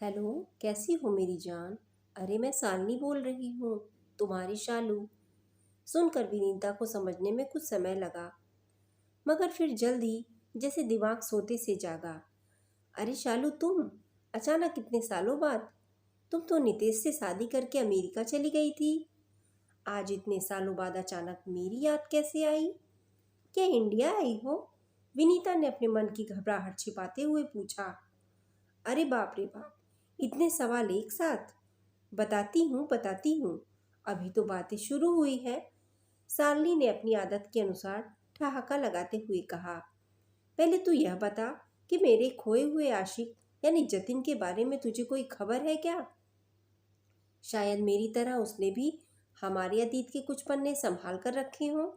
Hello. कैसी हो मेरी जान? अरे मैं शालिनी बोल रही हूँ, तुम्हारी शालू। सुनकर विनीता को समझने में कुछ समय लगा, मगर फिर जल्द ही जैसे दिमाग सोते से जागा। अरे शालू, तुम अचानक इतने सालों बाद? तुम तो नितेश से शादी करके अमेरिका चली गई थी। आज इतने सालों बाद अचानक मेरी याद कैसे आई? क्या इंडिया आई हो? विनीता ने अपने मन की घबराहट छिपाते हुए पूछा। अरे बाप रे बाप, इतने सवाल एक साथ! बताती हूँ। अभी तो बातें शुरू हुई है। शालिनी ने अपनी आदत के अनुसार ठहाका लगाते हुए कहा। पहले तू यह बता कि मेरे खोए हुए आशिक यानी जतिन के बारे में तुझे कोई खबर है क्या? शायद मेरी तरह उसने भी हमारे अतीत के कुछ पन्ने संभाल कर रखे हों।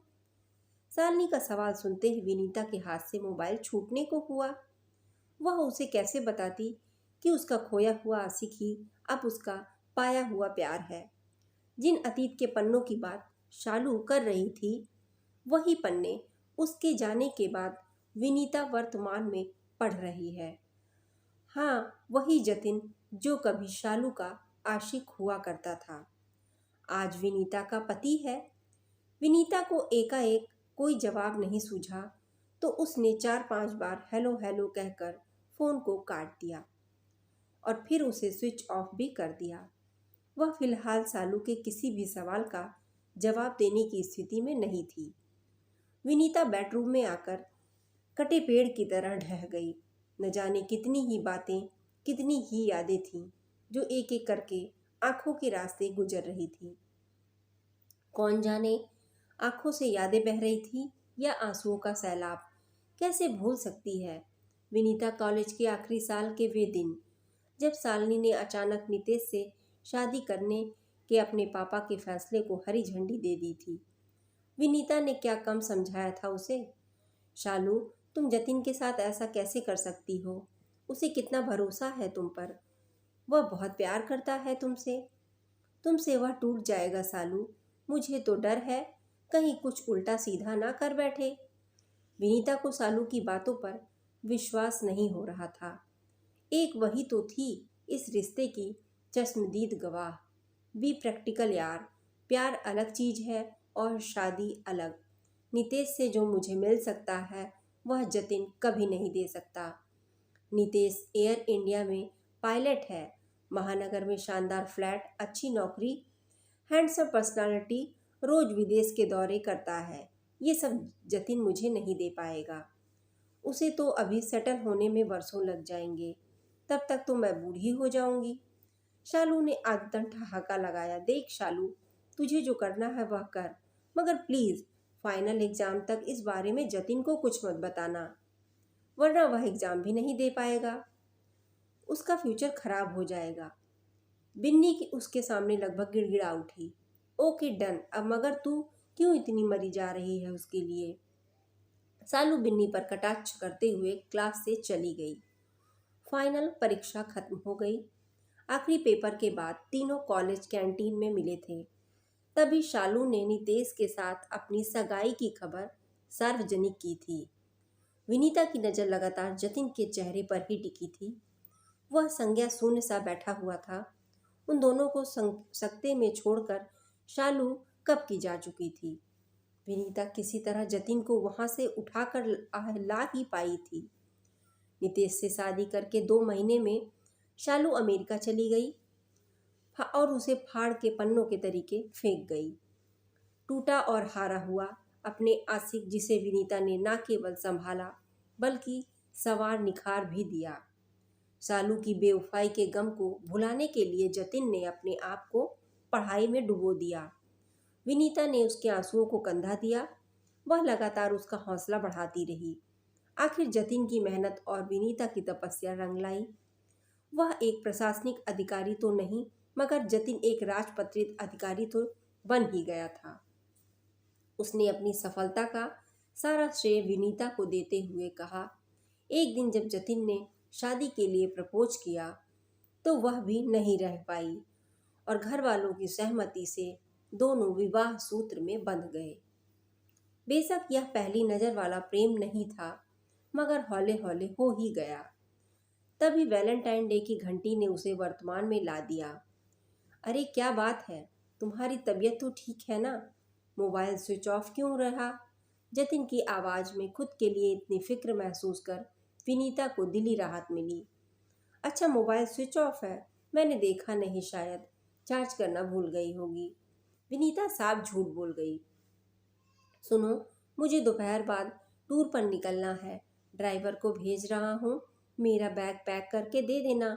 शालिनी का सवाल सुनते ही विनीता के हाथ से मोबाइल छूटने को हुआ। वह उसे कैसे बताती कि उसका खोया हुआ आशिक ही अब उसका पाया हुआ प्यार है। जिन अतीत के पन्नों की बात शालू कर रही थी, वही पन्ने उसके जाने के बाद विनीता वर्तमान में पढ़ रही है। हाँ, वही जतिन जो कभी शालू का आशिक हुआ करता था, आज विनीता का पति है। विनीता को एकाएक कोई जवाब नहीं सूझा, तो उसने 4-5 बार हेलो हेलो कहकर फ़ोन को काट दिया और फिर उसे स्विच ऑफ भी कर दिया। वह फिलहाल सालू के किसी भी सवाल का जवाब देने की स्थिति में नहीं थी। विनीता बेडरूम में आकर कटे पेड़ की तरह ढह गई। न जाने कितनी ही बातें, कितनी ही यादें थीं जो एक एक करके आंखों के रास्ते गुजर रही थी। कौन जाने आंखों से यादें बह रही थी या आंसुओं का सैलाब। कैसे भूल सकती है विनीता कॉलेज के आखिरी साल के वे दिन, जब शालिनी ने अचानक नितेश से शादी करने के अपने पापा के फैसले को हरी झंडी दे दी थी। विनीता ने क्या कम समझाया था उसे। शालू, तुम जतिन के साथ ऐसा कैसे कर सकती हो? उसे कितना भरोसा है तुम पर। वह बहुत प्यार करता है तुमसे। तुमसे वह टूट जाएगा सालू। मुझे तो डर है कहीं कुछ उल्टा सीधा ना कर बैठे। विनीता को सालू की बातों पर विश्वास नहीं हो रहा था। एक वही तो थी इस रिश्ते की चश्मदीद गवाह। बी प्रैक्टिकल यार, प्यार अलग चीज है और शादी अलग। नितेश से जो मुझे मिल सकता है वह जतिन कभी नहीं दे सकता। नितेश एयर इंडिया में पायलट है, महानगर में शानदार फ्लैट, अच्छी नौकरी, हैंडसम पर्सनालिटी, रोज विदेश के दौरे करता है। ये सब जतिन मुझे नहीं दे पाएगा। उसे तो अभी सेटल होने में वर्षों लग जाएंगे। तब तक तो मैं बूढ़ी हो जाऊंगी। शालू ने आदतन ठहाका लगाया। देख शालू, तुझे जो करना है वह कर, मगर प्लीज फाइनल एग्जाम तक इस बारे में जतिन को कुछ मत बताना, वरना वह एग्जाम भी नहीं दे पाएगा। उसका फ्यूचर खराब हो जाएगा। बिन्नी की उसके सामने लगभग गिड़गिड़ा उठी। ओके डन, अब मगर तू क्यों इतनी मरी जा रही है उसके लिए? सालू बिन्नी पर कटाक्ष करते हुए क्लास से चली गई। फाइनल परीक्षा खत्म हो गई। आखिरी पेपर के बाद तीनों कॉलेज कैंटीन में मिले थे। तभी शालू ने नितेश के साथ अपनी सगाई की खबर सार्वजनिक की थी। विनीता की नज़र लगातार जतिन के चेहरे पर ही टिकी थी। वह संज्ञा शून्य सा बैठा हुआ था। उन दोनों को सकते में छोड़कर शालू कब की जा चुकी थी। विनीता किसी तरह जतिन को वहां से उठाकर ला ही पाई थी। नितेश से शादी करके 2 महीने में शालू अमेरिका चली गई और उसे फाड़ के पन्नों के तरीके फेंक गई। टूटा और हारा हुआ अपने आशिक जिसे विनीता ने न केवल संभाला बल्कि सवार निखार भी दिया। शालू की बेवफाई के गम को भुलाने के लिए जतिन ने अपने आप को पढ़ाई में डुबो दिया। विनीता ने उसके आंसुओं को कंधा दिया। वह लगातार उसका हौसला बढ़ाती रही। आखिर जतिन की मेहनत और विनीता की तपस्या रंग लाई। वह एक प्रशासनिक अधिकारी तो नहीं, मगर जतिन एक राजपत्रित अधिकारी तो बन ही गया था। उसने अपनी सफलता का सारा श्रेय विनीता को देते हुए कहा। एक दिन जब जतिन ने शादी के लिए प्रपोज किया तो वह भी नहीं रह पाई और घर वालों की सहमति से दोनों विवाह सूत्र में बंध गए। बेशक यह पहली नज़र वाला प्रेम नहीं था, मगर हौले हौले हो ही गया। तभी वैलेंटाइन डे की घंटी ने उसे वर्तमान में ला दिया। अरे क्या बात है, तुम्हारी तबीयत तो ठीक है ना? मोबाइल स्विच ऑफ क्यों रहा? जतिन की आवाज़ में खुद के लिए इतनी फिक्र महसूस कर विनीता को दिली राहत मिली। अच्छा, मोबाइल स्विच ऑफ है? मैंने देखा नहीं, शायद चार्ज करना भूल गई होगी। विनीता साफ झूठ बोल गई। सुनो, मुझे दोपहर बाद टूर पर निकलना है। ड्राइवर को भेज रहा हूँ, मेरा बैग पैक करके दे देना।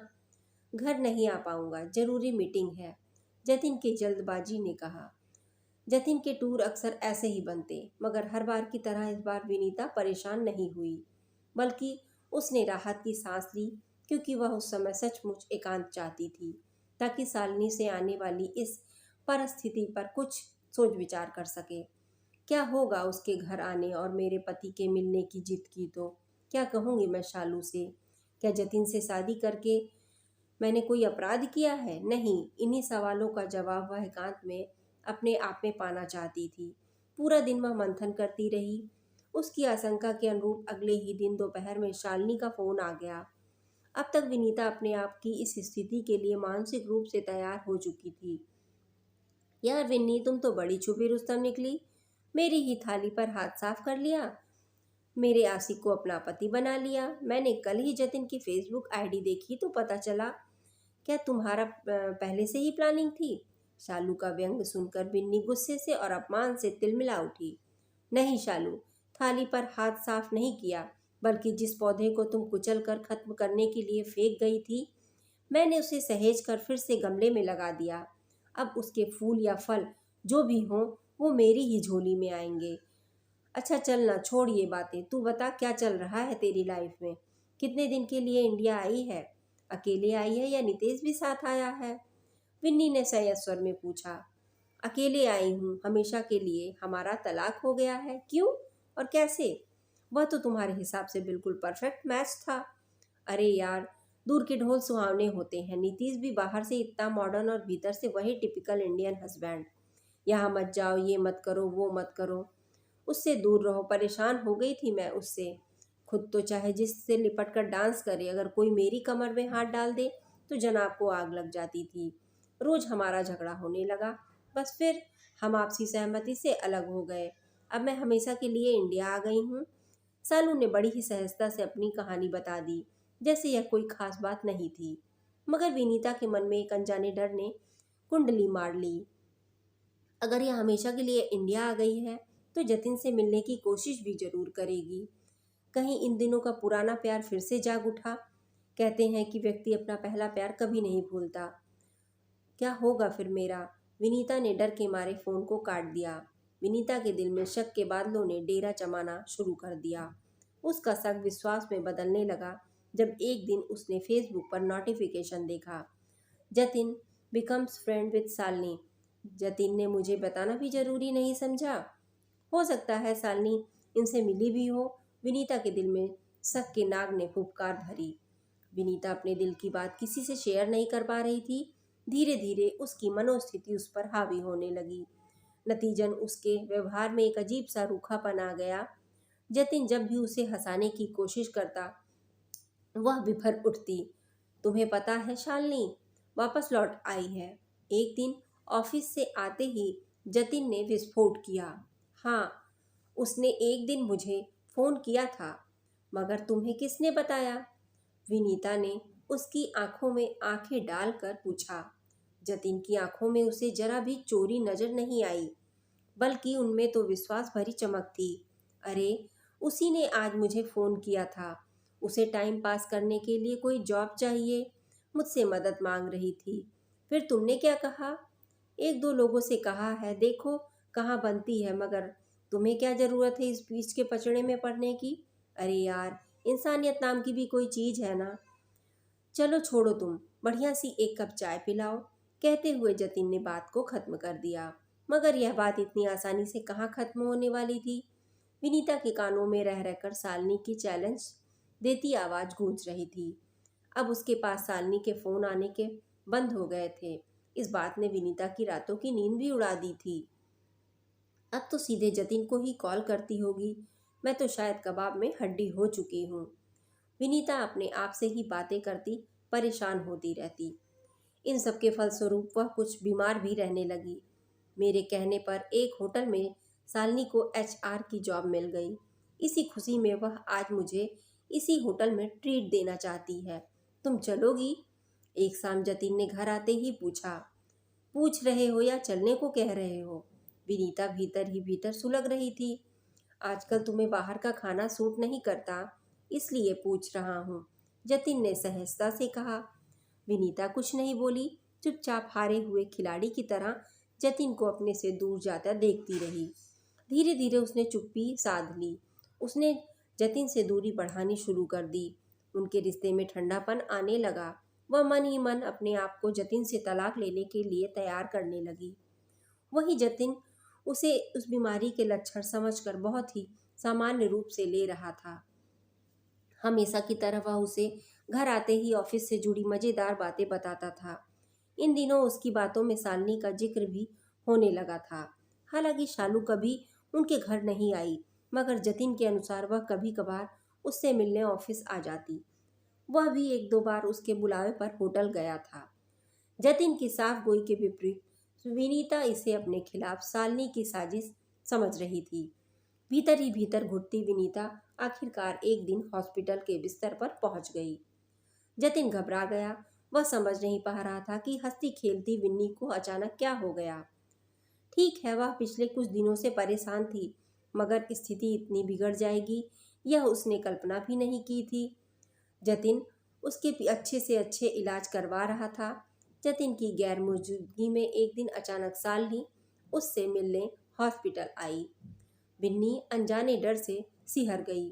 घर नहीं आ पाऊँगा, ज़रूरी मीटिंग है, जतिन के जल्दबाजी ने कहा। जतिन के टूर अक्सर ऐसे ही बनते, मगर हर बार की तरह इस बार विनीता परेशान नहीं हुई, बल्कि उसने राहत की सांस ली, क्योंकि वह उस समय सचमुच एकांत चाहती थी, ताकि शालिनी से आने वाली इस परिस्थिति पर कुछ सोच विचार कर सके। क्या होगा उसके घर आने और मेरे पति के मिलने की जिद की तो? क्या कहूँगी मैं शालू से? क्या जतिन से शादी करके मैंने कोई अपराध किया है? नहीं, इन्हीं सवालों का जवाब वह एकांत में अपने आप में पाना चाहती थी। पूरा दिन वह मंथन करती रही। उसकी आशंका के अनुरूप अगले ही दिन दोपहर में शालिनी का फोन आ गया। अब तक विनीता अपने आप की इस स्थिति के लिए मानसिक रूप से तैयार हो चुकी थी। यार विन्नी, तुम तो बड़ी छुपी रुस्तम निकली। मेरी ही थाली पर हाथ साफ कर लिया, मेरे आशिक को अपना पति बना लिया। मैंने कल ही जतिन की फेसबुक आईडी देखी तो पता चला। क्या तुम्हारा पहले से ही प्लानिंग थी? शालू का व्यंग सुनकर बिन्नी गुस्से से और अपमान से तिलमिला उठी। नहीं शालू, थाली पर हाथ साफ नहीं किया, बल्कि जिस पौधे को तुम कुचल कर खत्म करने के लिए फेंक गई थी, मैंने उसे सहेज कर फिर से गमले में लगा दिया। अब उसके फूल या फल जो भी हों, वो मेरी ही झोली में आएंगे। अच्छा चल ना, छोड़ ये बातें। तू बता, क्या चल रहा है तेरी लाइफ में? कितने दिन के लिए इंडिया आई है? अकेले आई है या नितेश भी साथ आया है? विन्नी ने संयत स्वर में पूछा। अकेले आई हूँ, हमेशा के लिए। हमारा तलाक हो गया है। क्यों और कैसे? वह तो तुम्हारे हिसाब से बिल्कुल परफेक्ट मैच था। अरे यार, दूर के ढोल सुहावने होते हैं। नीतीश भी बाहर से इतना मॉडर्न और भीतर से वही टिपिकल इंडियन हस्बैंड। यहाँ मत जाओ, ये मत करो, वो मत करो। उससे दूर रहो। परेशान हो गई थी मैं उससे। खुद तो चाहे जिससे लिपट कर डांस करे, अगर कोई मेरी कमर में हाथ डाल दे तो जनाब को आग लग जाती थी। रोज हमारा झगड़ा होने लगा, बस फिर हम आपसी सहमति से अलग हो गए। अब मैं हमेशा के लिए इंडिया आ गई हूँ। सालू ने बड़ी ही सहजता से अपनी कहानी बता दी, जैसे यह कोई खास बात नहीं थी। मगर विनीता के मन में एक अनजाने डर ने कुंडली मार ली। अगर यह हमेशा के लिए इंडिया आ गई है तो जतिन से मिलने की कोशिश भी जरूर करेगी। कहीं इन दिनों का पुराना प्यार फिर से जाग उठा। कहते हैं कि व्यक्ति अपना पहला प्यार कभी नहीं भूलता। क्या होगा फिर मेरा? विनीता ने डर के मारे फोन को काट दिया। विनीता के दिल में शक के बादलों ने डेरा जमाना शुरू कर दिया। उसका शक विश्वास में बदलने लगा जब एक दिन उसने फेसबुक पर नोटिफिकेशन देखा, Jatin becomes friend with Shalini. Jatin ने मुझे बताना भी जरूरी नहीं समझा। हो सकता है शालिनी इनसे मिली भी हो। विनीता के दिल में शक के नाग ने फुफकार भरी। विनीता अपने दिल की बात किसी से शेयर नहीं कर पा रही थी। धीरे धीरे उसकी मनोस्थिति उस पर हावी होने लगी। नतीजन उसके व्यवहार में एक अजीब सा रूखापन आ गया। जतिन जब भी उसे हंसाने की कोशिश करता, वह बिफर उठती। तुम्हें पता है शालिनी वापस लौट आई है। एक दिन ऑफिस से आते ही जतिन ने विस्फोट किया। हाँ, उसने एक दिन मुझे फ़ोन किया था। मगर तुम्हें किसने बताया? विनीता ने उसकी आंखों में आंखें डालकर पूछा। जतिन की आंखों में उसे जरा भी चोरी नजर नहीं आई, बल्कि उनमें तो विश्वास भरी चमक थी। अरे, उसी ने आज मुझे फ़ोन किया था। उसे टाइम पास करने के लिए कोई जॉब चाहिए, मुझसे मदद मांग रही थी। फिर तुमने क्या कहा? एक दो लोगों से कहा है, देखो कहाँ बनती है, मगर तुम्हें क्या ज़रूरत है इस बीच के पचड़े में पड़ने की? अरे यार, इंसानियत नाम की भी कोई चीज़ है ना। चलो छोड़ो, तुम बढ़िया सी एक कप चाय पिलाओ। कहते हुए जतिन ने बात को ख़त्म कर दिया। मगर यह बात इतनी आसानी से कहाँ ख़त्म होने वाली थी। विनीता के कानों में रह रहकर शालिनी की चैलेंज देती आवाज़ गूंज रही थी। अब उसके पास शालिनी के फ़ोन आने के बंद हो गए थे। इस बात ने विनीता की रातों की नींद भी उड़ा दी थी। अब तो सीधे जतिन को ही कॉल करती होगी। मैं तो शायद कबाब में हड्डी हो चुकी हूँ। विनीता अपने आप से ही बातें करती परेशान होती रहती। इन सब के फलस्वरूप वह कुछ बीमार भी रहने लगी। मेरे कहने पर एक होटल में शालिनी को एचआर की जॉब मिल गई। इसी खुशी में वह आज मुझे इसी होटल में ट्रीट देना चाहती है। तुम चलोगी? एक शाम जतिन ने घर आते ही पूछा। पूछ रहे हो या चलने को कह रहे हो? विनीता भीतर ही भीतर सुलग रही थी। आजकल तुम्हें बाहर का खाना सूट नहीं करता, इसलिए पूछ रहा हूँ, जतिन ने सहजता से कहा। विनीता कुछ नहीं बोली, चुपचाप हारे हुए खिलाड़ी की तरह जतिन को अपने से दूर जाता देखती रही। धीरे धीरे उसने चुप्पी साध ली। उसने जतिन से दूरी बढ़ानी शुरू कर दी। उनके रिश्ते में ठंडापन आने लगा। वह मन ही मन अपने आप को जतिन से तलाक लेने के लिए तैयार करने लगी। वही जतिन उसे उस बीमारी के लक्षण समझकर बहुत ही सामान्य रूप से ले रहा था। हमेशा की तरह वह उसे घर आते ही ऑफिस से जुड़ी मज़ेदार बातें बताता था। इन दिनों उसकी बातों में शालिनी का जिक्र भी होने लगा था। हालांकि शालू कभी उनके घर नहीं आई, मगर जतिन के अनुसार वह कभी कभार उससे मिलने ऑफिस आ जाती। वह भी एक दो बार उसके बुलावे पर होटल गया था। जतिन की साफ गोई के विपरीत विनीता इसे अपने खिलाफ शालिनी की साजिश समझ रही थी। भीतर ही भीतर घुटती विनीता आखिरकार एक दिन हॉस्पिटल के बिस्तर पर पहुंच गई। जतिन घबरा गया। वह समझ नहीं पा रहा था कि हंसती खेलती विन्नी को अचानक क्या हो गया। ठीक है, वह पिछले कुछ दिनों से परेशान थी, मगर स्थिति इतनी बिगड़ जाएगी यह उसने कल्पना भी नहीं की थी। जतिन उसके अच्छे से अच्छे इलाज करवा रहा था। जतिन की गैर मौजूदगी में एक दिन अचानक शालिनी उससे मिलने हॉस्पिटल आई। बिन्नी अनजाने डर से सिहर गई।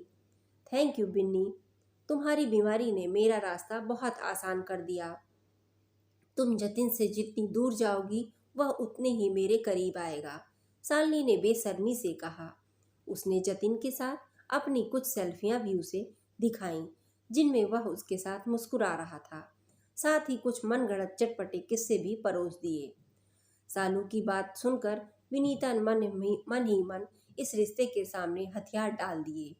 थैंक यू बिन्नी, तुम्हारी बीमारी ने मेरा रास्ता बहुत आसान कर दिया। तुम जतिन से जितनी दूर जाओगी वह उतने ही मेरे करीब आएगा, शालिनी ने बेशर्मी से कहा। उसने जतिन के साथ अपनी कुछ सेल्फियां भी उसे दिखाईं, जिनमें वह उसके साथ मुस्कुरा रहा था। साथ ही कुछ मनगढ़ंत चटपटे किस्से भी परोस दिए। सालू की बात सुनकर विनीता मन ही मन इस रिश्ते के सामने हथियार डाल दिए।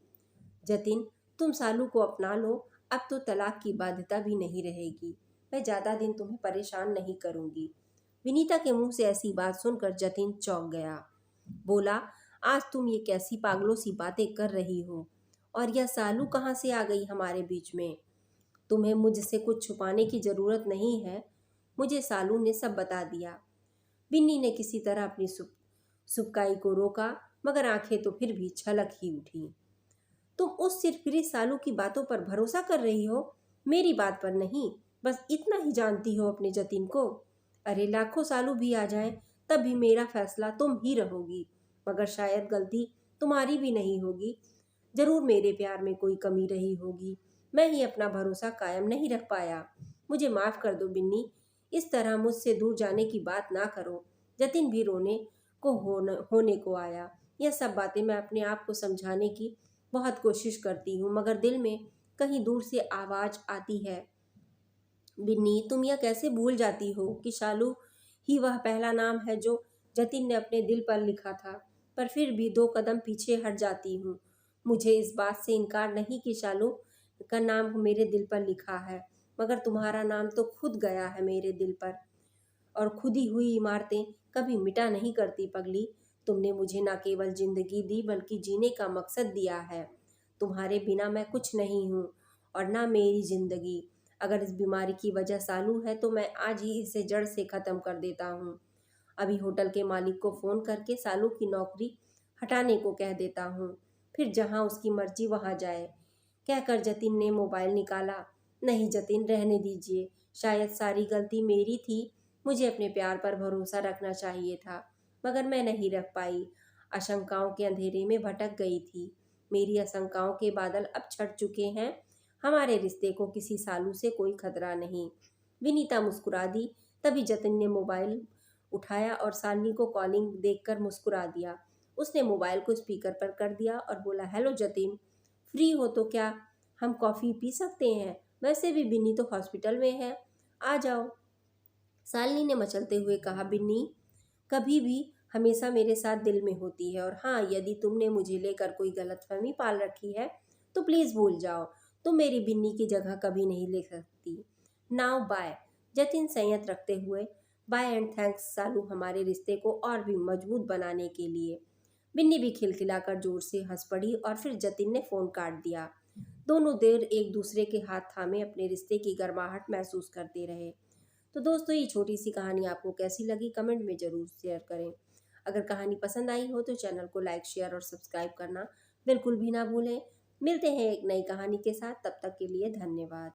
जतिन, तुम सालू को अपना लो, अब तो तलाक की बाध्यता भी नहीं रहेगी। मैं ज़्यादा दिन तुम्हें परेशान नहीं करूंगी। विनीता के मुंह से ऐसी बात सुनकर जतिन चौंक गया। बोला, आज तुम ये कैसी पागलों सी बातें कर रही हो? और यह सालू कहाँ से आ गई हमारे बीच में? तुम्हें मुझसे कुछ छुपाने की ज़रूरत नहीं है, मुझे सालू ने सब बता दिया। बिन्नी ने किसी तरह अपनी सुबकाई को रोका, मगर आंखें तो फिर भी छलक ही उठी। तुम उस सिरफिरे सालू की बातों पर भरोसा कर रही हो, मेरी बात पर नहीं। बस इतना ही जानती हो अपने जतिन को। अरे लाखों सालू भी आ जाएं, तब भी मेरा फैसला तुम ही रहोगी। मगर शायद गलती तुम्हारी भी नहीं होगी। जरूर मेरे प्यार में कोई कमी रही होगी। मैं ही अपना भरोसा कायम नहीं रख पाया। मुझे माफ़ कर दो बिन्नी, इस तरह मुझसे दूर जाने की बात ना करो। जतिन भी रोने को होने को आया। यह सब बातें मैं अपने आप को समझाने की बहुत कोशिश करती हूँ, मगर दिल में कहीं दूर से आवाज़ आती है, बिन्नी तुम यह कैसे भूल जाती हो कि शालू ही वह पहला नाम है जो जतिन ने अपने दिल पर लिखा था। पर फिर भी दो कदम पीछे हट जाती हूँ। मुझे इस बात से इनकार नहीं कि शालू का नाम मेरे दिल पर लिखा है, मगर तुम्हारा नाम तो खुद गया है मेरे दिल पर। और खुदी हुई इमारतें कभी मिटा नहीं करती पगली। तुमने मुझे न केवल जिंदगी दी बल्कि जीने का मकसद दिया है। तुम्हारे बिना मैं कुछ नहीं हूँ और ना मेरी जिंदगी। अगर इस बीमारी की वजह सालू है तो मैं आज ही इसे जड़ से ख़त्म कर देता हूँ। अभी होटल के मालिक को फ़ोन करके सालू की नौकरी हटाने को कह देता हूँ, फिर जहाँ उसकी मर्जी वहाँ जाए। कहकर जतिन ने मोबाइल निकाला। नहीं जतिन, रहने दीजिए। शायद सारी गलती मेरी थी। मुझे अपने प्यार पर भरोसा रखना चाहिए था, मगर मैं नहीं रख पाई। आशंकाओं के अंधेरे में भटक गई थी। मेरी आशंकाओं के बादल अब छट चुके हैं। हमारे रिश्ते को किसी सालू से कोई खतरा नहीं। विनीता मुस्कुरा दी। तभी जतिन ने मोबाइल उठाया और शालिनी को कॉलिंग देखकर मुस्कुरा दिया। उसने मोबाइल को स्पीकर पर कर दिया और बोला, हेलो जतिन, फ्री हो तो क्या हम कॉफ़ी पी सकते हैं? वैसे भी बिन्नी तो हॉस्पिटल में है, आ जाओ। शालिनी ने मचलते हुए कहा, बिन्नी कभी भी हमेशा मेरे साथ दिल में होती है, और हाँ, यदि तुमने मुझे लेकर कोई गलतफहमी पाल रखी है तो प्लीज़ भूल जाओ। तुम मेरी बिन्नी की जगह कभी नहीं ले सकती। Now bye. जतिन संयत रखते हुए, बाय एंड थैंक्स सालू हमारे रिश्ते को और भी मजबूत बनाने के लिए। बिन्नी भी खिलखिलाकर जोर से हंस पड़ी और फिर जतिन ने फोन काट दिया। दोनों देर एक दूसरे के हाथ थामे अपने रिश्ते की गर्माहट महसूस करते रहे। तो दोस्तों, ये छोटी सी कहानी आपको कैसी लगी कमेंट में ज़रूर शेयर करें। अगर कहानी पसंद आई हो तो चैनल को लाइक शेयर और सब्सक्राइब करना बिल्कुल भी ना भूलें। मिलते हैं एक नई कहानी के साथ, तब तक के लिए धन्यवाद।